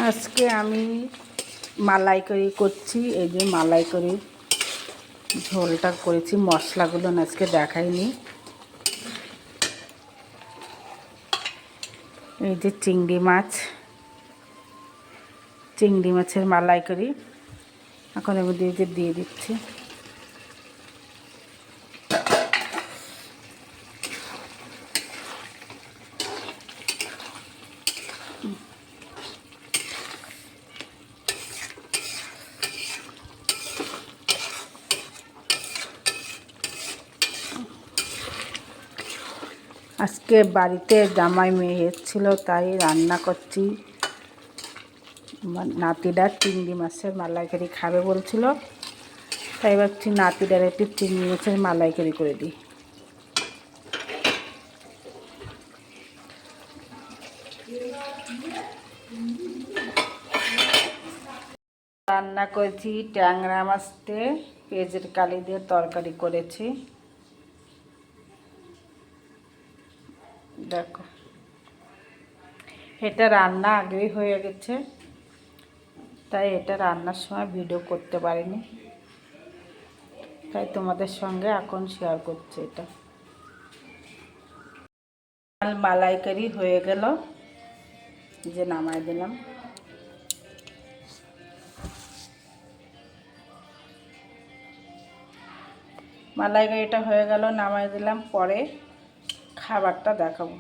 আজকে আমি মালাইকারি করছি। এই যে মালাইকারির ঝোলটা করেছি, মশলাগুলো আজকে দেখাইনি। এই যে চিংড়ি মাছের মালাইকারি এখন আমি দিয়ে দিচ্ছি। আজকে বাড়িতে জামাই মেয়ে ছিল, তাই রান্না করছি। নাতিরা চিংড়ি মাছের মালাইকারি খাবে বলছিল, তাই ভাবছি নাতিটার একটু চিংড়ি মাছের মালাইকারি করে দিই। রান্না করেছি ট্যাংরা মাছ দিয়ে পেঁয়াজের কালি দিয়ে তরকারি করেছি। দেখো, এটা রান্না আগেই হয়ে গেছে, তাই এটা রান্নার সময় ভিডিও করতে পারিনি, তাই তোমাদের সঙ্গে এখন শেয়ার করছি। এটা মালাইকারি হয়ে গেল, যে নামাই দিলাম। মালাইকারিটা হয়ে গেল, নামাই দিলাম। পরে খাবারটা দেখাবো।